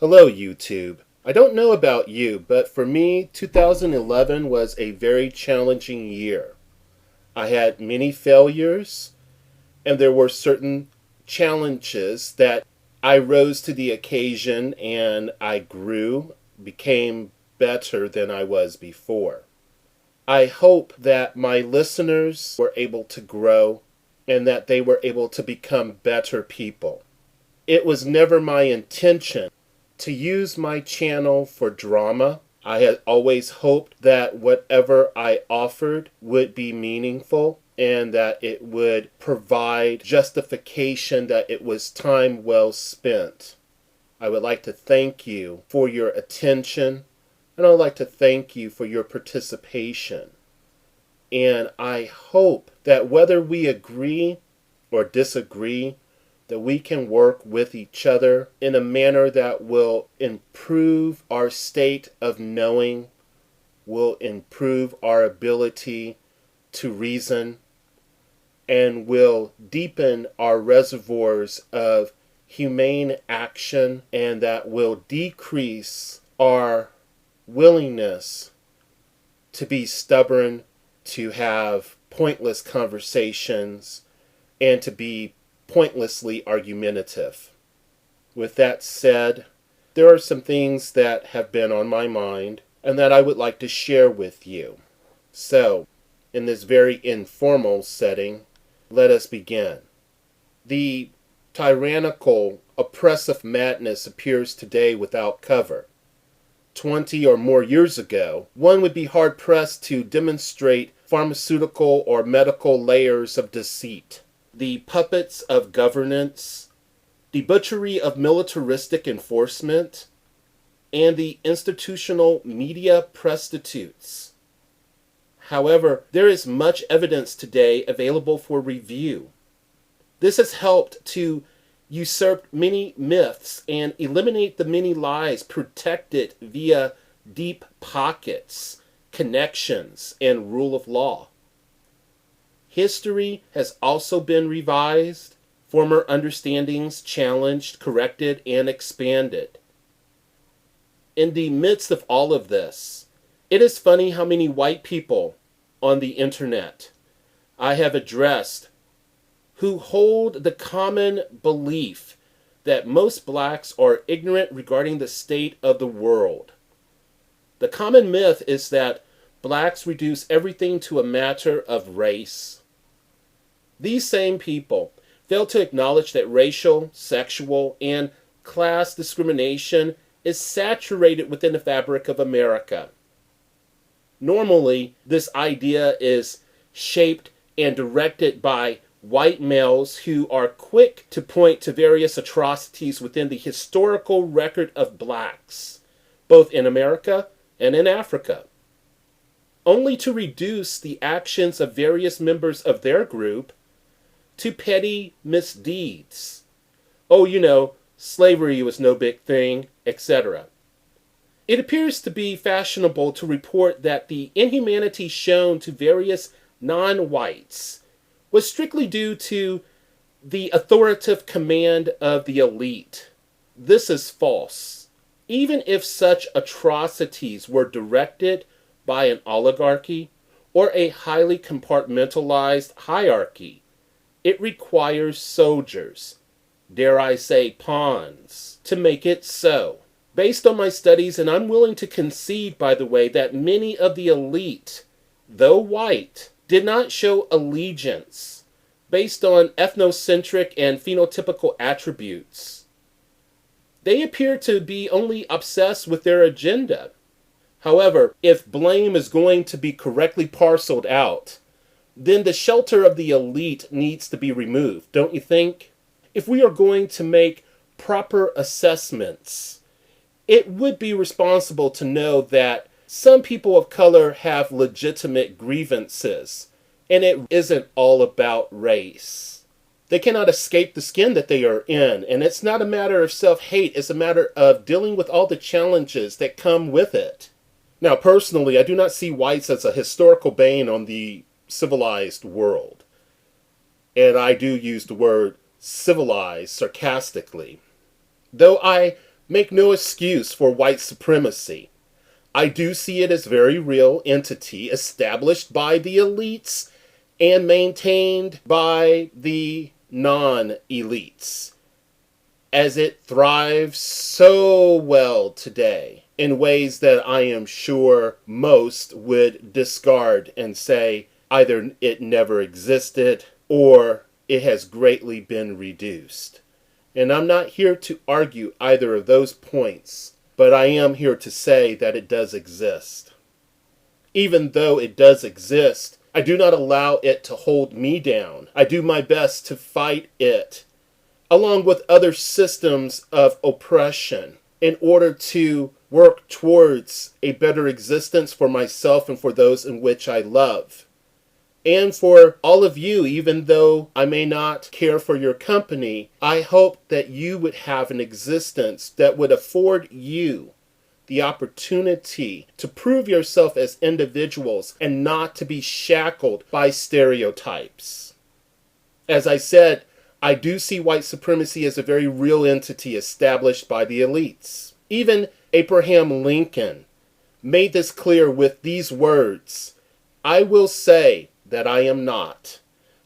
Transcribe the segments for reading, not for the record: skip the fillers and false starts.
Hello, YouTube. I don't know about you, but for me, 2011 was a very challenging year. I had many failures, and there were certain challenges that I rose to the occasion and I grew, became better than I was before. I hope that my listeners were able to grow and that they were able to become better people. It was never my intention to use my channel for drama. I had always hoped that whatever I offered would be meaningful and that it would provide justification that it was time well spent. I would like to thank you for your attention, and I'd like to thank you for your participation. And I hope that whether we agree or disagree, that we can work with each other in a manner that will improve our state of knowing, will improve our ability to reason, and will deepen our reservoirs of humane action, and that will decrease our willingness to be stubborn, to have pointless conversations, and to be pointlessly argumentative. With that said, there are some things that have been on my mind and that I would like to share with you. So, in this very informal setting, let us begin. The tyrannical, oppressive madness appears today without cover. 20 or more years ago, one would be hard-pressed to demonstrate pharmaceutical or medical layers of deceit, the puppets of governance, the butchery of militaristic enforcement, and the institutional media prostitutes. However, there is much evidence today available for review. This has helped to usurp many myths and eliminate the many lies protected via deep pockets, connections, and rule of law. History has also been revised, former understandings challenged, corrected, and expanded. In the midst of all of this, it is funny how many white people on the internet I have addressed who hold the common belief that most blacks are ignorant regarding the state of the world. The common myth is that blacks reduce everything to a matter of race. These same people fail to acknowledge that racial, sexual, and class discrimination is saturated within the fabric of America. Normally, this idea is shaped and directed by white males who are quick to point to various atrocities within the historical record of blacks, both in America and in Africa, only to reduce the actions of various members of their group to petty misdeeds. Oh, slavery was no big thing, etc. It appears to be fashionable to report that the inhumanity shown to various non-whites was strictly due to the authoritative command of the elite. This is false. Even if such atrocities were directed by an oligarchy or a highly compartmentalized hierarchy, it requires soldiers, dare I say pawns, to make it so. Based on my studies, and I'm willing to concede, by the way, that many of the elite, though white, did not show allegiance based on ethnocentric and phenotypical attributes. They appear to be only obsessed with their agenda. However, if blame is going to be correctly parceled out, then the shelter of the elite needs to be removed, don't you think? If we are going to make proper assessments, it would be responsible to know that some people of color have legitimate grievances, and it isn't all about race. They cannot escape the skin that they are in, and it's not a matter of self-hate, it's a matter of dealing with all the challenges that come with it. Now, personally, I do not see whites as a historical bane on the civilized world. And I do use the word civilized sarcastically. Though I make no excuse for white supremacy. I do see it as a very real entity established by the elites and maintained by the non-elites, as it thrives so well today in ways that I am sure most would discard and say either it never existed or it has greatly been reduced. And I'm not here to argue either of those points, but I am here to say that it does exist. Even though it does exist, I do not allow it to hold me down. I do my best to fight it, along with other systems of oppression, in order to work towards a better existence for myself and for those in which I love. And for all of you, even though I may not care for your company, I hope that you would have an existence that would afford you the opportunity to prove yourself as individuals and not to be shackled by stereotypes. As I said, I do see white supremacy as a very real entity established by the elites. Even Abraham Lincoln made this clear with these words, "I will say that I am not,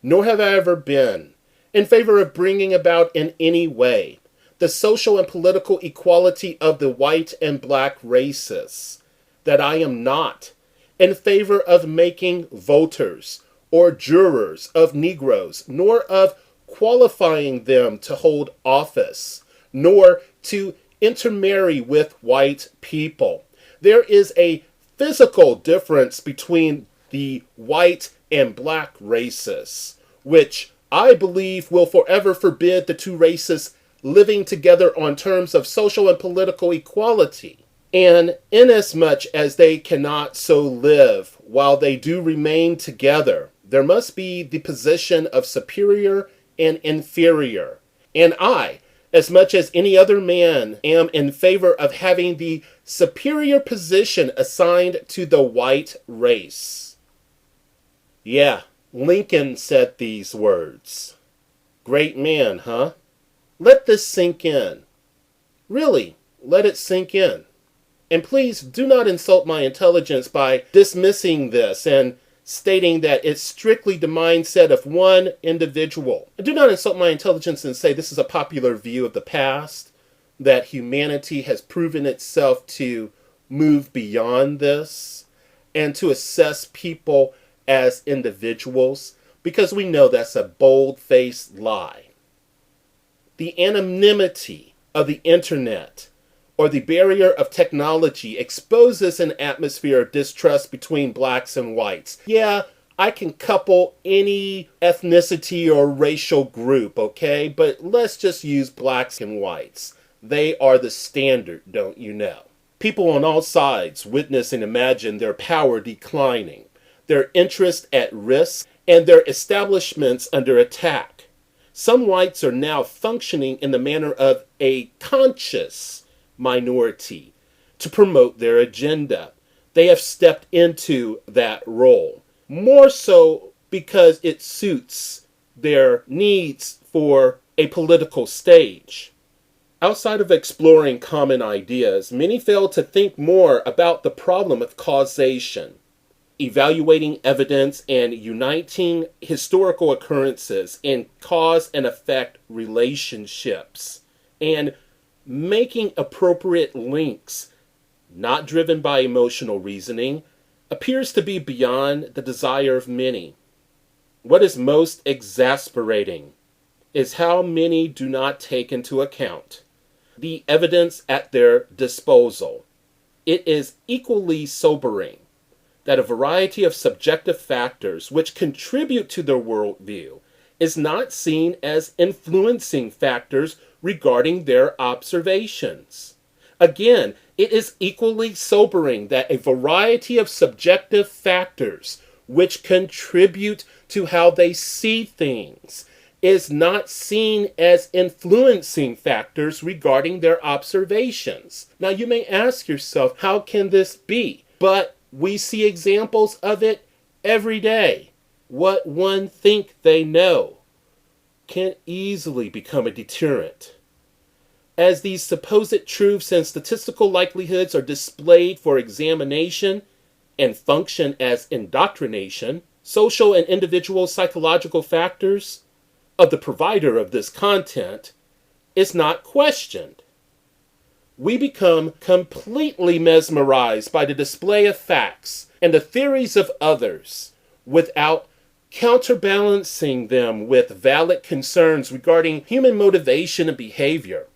nor have I ever been, in favor of bringing about in any way the social and political equality of the white and black races, that I am not in favor of making voters or jurors of Negroes, nor of qualifying them to hold office, nor to intermarry with white people. There is a physical difference between the white and black races, which I believe will forever forbid the two races living together on terms of social and political equality. And inasmuch as they cannot so live while they do remain together, there must be the position of superior and inferior. And I, as much as any other man, am in favor of having the superior position assigned to the white race." Yeah, Lincoln said these words. Great man, huh? Let this sink in. Really, let it sink in. And please do not insult my intelligence by dismissing this and stating that it's strictly the mindset of one individual. And do not insult my intelligence and say this is a popular view of the past, that humanity has proven itself to move beyond this and to assess people as individuals, because we know that's a bold-faced lie. The anonymity of the internet or the barrier of technology exposes an atmosphere of distrust between blacks and whites. Yeah, I can couple any ethnicity or racial group, okay? But let's just use blacks and whites. They are the standard, don't you know? People on all sides witness and imagine their power declining, their interest at risk, and their establishments under attack. Some whites are now functioning in the manner of a conscious minority to promote their agenda. They have stepped into that role, more so because it suits their needs for a political stage. Outside of exploring common ideas, many fail to think more about the problem of causation, evaluating evidence and uniting historical occurrences in cause and effect relationships, and making appropriate links, not driven by emotional reasoning, appears to be beyond the desire of many. What is most exasperating is how many do not take into account the evidence at their disposal. It is equally sobering that a variety of subjective factors which contribute to their worldview is not seen as influencing factors regarding their observations. Again, it is equally sobering that a variety of subjective factors which contribute to how they see things is not seen as influencing factors regarding their observations. Now you may ask yourself, how can this be? But we see examples of it every day. What one think they know can easily become a deterrent. as these supposed truths and statistical likelihoods are displayed for examination and function as indoctrination, social and individual psychological factors of the provider of this content is not questioned. We become completely mesmerized by the display of facts and the theories of others without counterbalancing them with valid concerns regarding human motivation and behavior.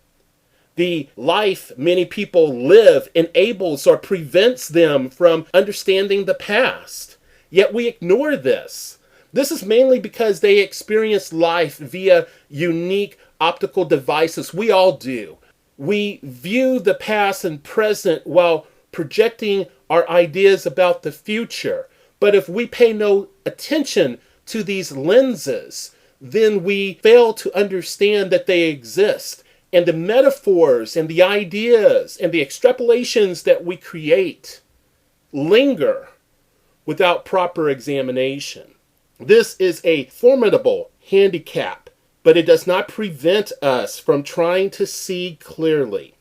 The life many people live enables or prevents them from understanding the past. Yet we ignore this. This is mainly because they experience life via unique optical devices. We all do. We view the past and present while projecting our ideas about the future. But if we pay no attention to these lenses, then we fail to understand that they exist. And the metaphors and the ideas and the extrapolations that we create linger without proper examination. This is a formidable handicap, but it does not prevent us from trying to see clearly.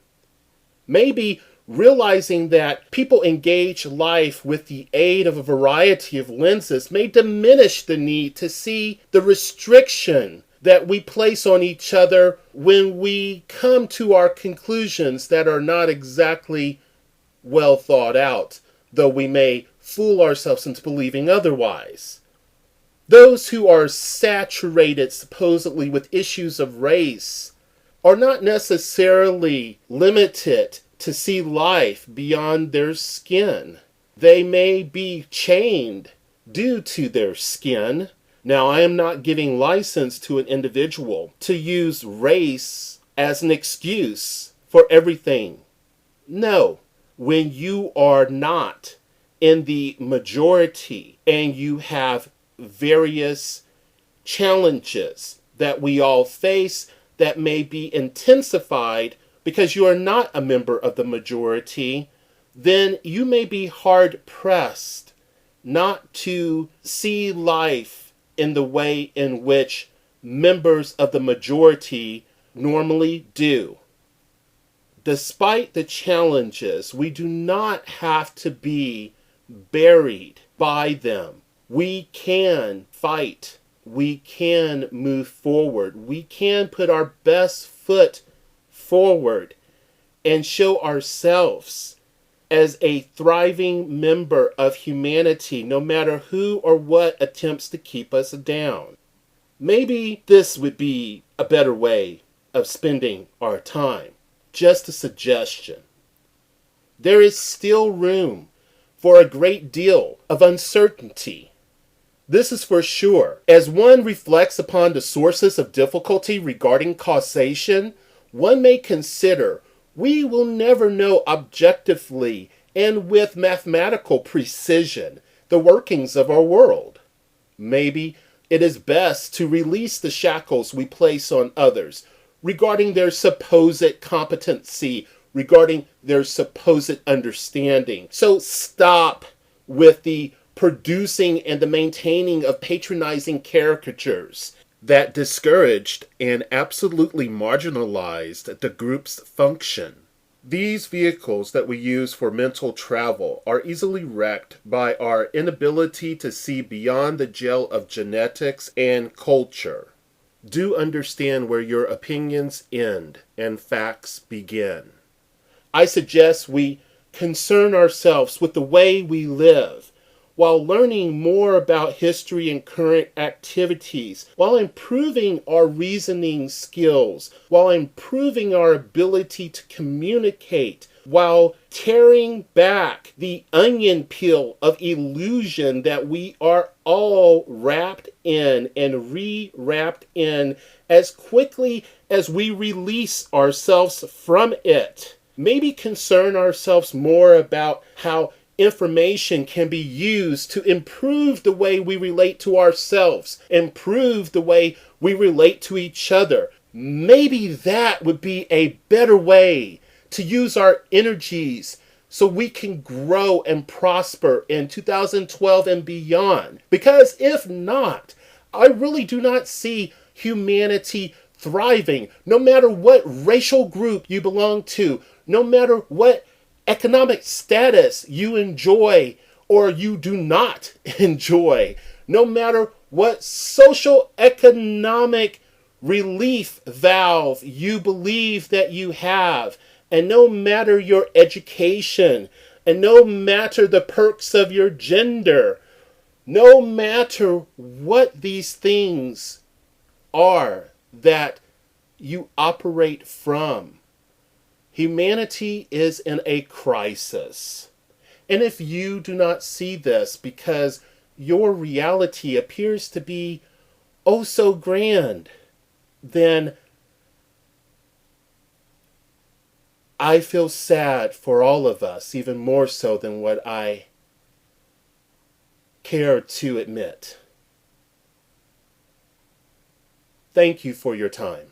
Maybe realizing that people engage life with the aid of a variety of lenses may diminish the need to see the restriction that we place on each other when we come to our conclusions that are not exactly well thought out, though we may fool ourselves into believing otherwise. Those who are saturated supposedly with issues of race are not necessarily limited to see life beyond their skin. They may be chained due to their skin. Now, I am not giving license to an individual to use race as an excuse for everything. No, when you are not in the majority and you have various challenges that we all face that may be intensified because you are not a member of the majority, then you may be hard-pressed not to see life in the way in which members of the majority normally do. Despite the challenges, we do not have to be buried by them. We can fight. We can move forward. We can put our best foot forward and show ourselves as a thriving member of humanity, no matter who or what attempts to keep us down. Maybe this would be a better way of spending our time. Just a suggestion. There is still room for a great deal of uncertainty. This is for sure. As one reflects upon the sources of difficulty regarding causation, one may consider we will never know objectively and with mathematical precision the workings of our world. Maybe it is best to release the shackles we place on others regarding their supposed competency, regarding their supposed understanding. So stop with the producing and the maintaining of patronizing caricatures that discouraged and absolutely marginalized the group's function. These vehicles that we use for mental travel are easily wrecked by our inability to see beyond the gel of genetics and culture. Do understand where your opinions end and facts begin. I suggest we concern ourselves with the way we live, while learning more about history and current activities, while improving our reasoning skills, while improving our ability to communicate, while tearing back the onion peel of illusion that we are all wrapped in and re-wrapped in as quickly as we release ourselves from it. Maybe concern ourselves more about how information can be used to improve the way we relate to ourselves, improve the way we relate to each other. Maybe that would be a better way to use our energies so we can grow and prosper in 2012 and beyond. Because if not, I really do not see humanity thriving, no matter what racial group you belong to, no matter what economic status you enjoy or you do not enjoy, no matter what social economic relief valve you believe that you have, and no matter your education, and no matter the perks of your gender, no matter what these things are that you operate from, humanity is in a crisis. And if you do not see this because your reality appears to be oh so grand, then I feel sad for all of us, even more so than what I care to admit. Thank you for your time.